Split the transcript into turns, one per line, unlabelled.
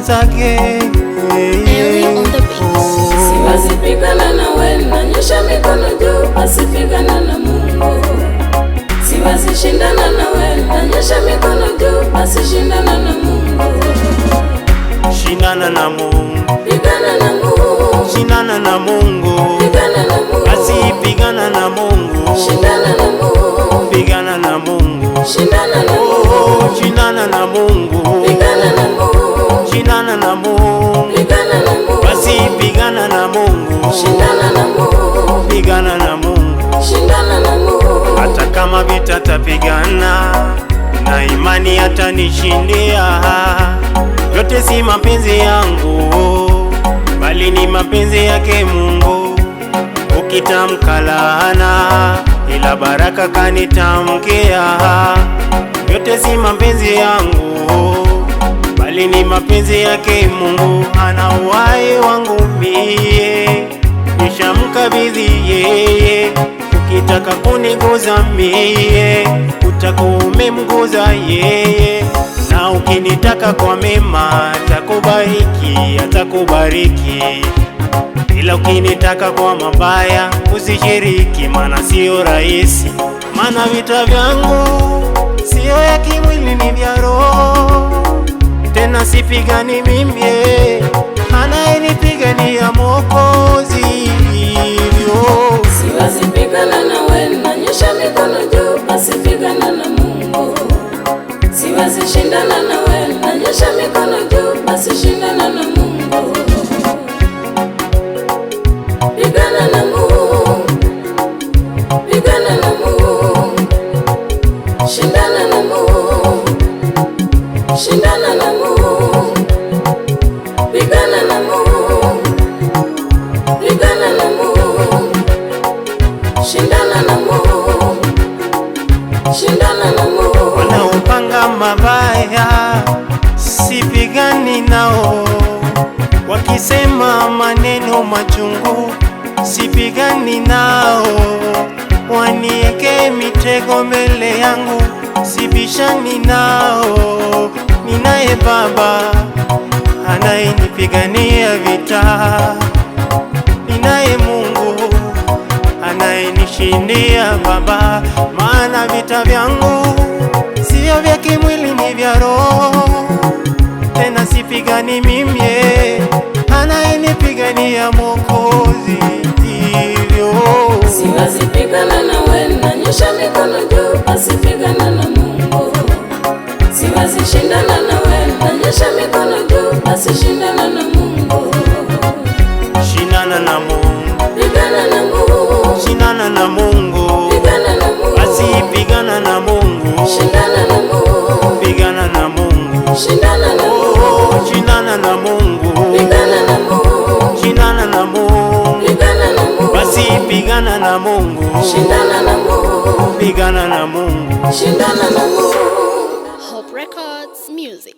mwenzake.
Siwezi pigana na wewe, nanyosha mikono juu, asipigana na Mungu. Siwezi shindana na wewe, nanyosha mikono juu, asishindana na Mungu.
Shindana na Mungu,
pigana na Mungu,
shindana na Mungu,
pigana na Mungu,
asipigana na Mungu,
shindana na Mungu,
pigana na Mungu,
shindana na Mungu,
shindana na Mungu,
pigana na Mungu,
shindana na Mungu,
pigana na Mungu,
asipigana na Mungu,
shindana na Mungu,
pigana na Mungu,
shindana na Mungu.
hata kama vita tapigana, na imani atanishindia. Yote si mapenzi yangu, bali ni mapenzi yake Mungu. Ukitamka laana, ila baraka kanitamkia. Yote si mapenzi yangu, bali ni mapenzi yake Mungu. Ana uhai wangu mie, nishamkabidhi yeye. Ukitaka kuniguza mie, utakuwa umemguza yeye. Na ukinitaka kwa mema, atakubariki, atakubariki. Ila ukinitaka kwa mabaya, usishiriki, maana sio rahisi. Maana vita vyangu sio ya kimwili, ni vya roho. Tena sipigani mimi, anayenipigania Mwokozi.
Siwezi pigana na wewe, nanyosha mikono juu, asipigana na Mungu. Siwezi shindana na wewe, nanyosha mikono juu, asishindana na Mungu. Pigana na Mungu, pigana na Mungu, shindana na Mungu, shindana na Mungu, pigana na Mungu, pigana na Mungu, shindana na Mungu, shindana na Mungu.
Wanaopanga mabaya sipigani nao, wakisema maneno machungu sipigani nao. Wanieke mitego mbele yangu, sibishani nao. Ninaye Baba anayenipigania vita, ninaye Mungu anayenishindia Baba. Maana vita vyangu sio vya kimwili, ni vya roho. Tena sipigani mimi, anayenipigania Mwokozi.
Siwezi pigana na wewe, nanyosha mikono juu, asipigana na Mungu. Siwezi shindana na wewe, nanyosha mikono juu, asishindana na Mungu.
Shindana na Mungu,
pigana na Mungu,
shindana na Mungu,
pigana na Mungu,
asipigana na Mungu,
shindana na Mungu,
pigana na Mungu,
shindana na Mungu,
shindana na Mungu,
pigana na Mungu,
shindana na Mungu,
pigana na Mungu,
asipigana na Mungu,
shindana na Mungu,
pigana na Mungu,
shindana na Mungu.
Hope Records Music.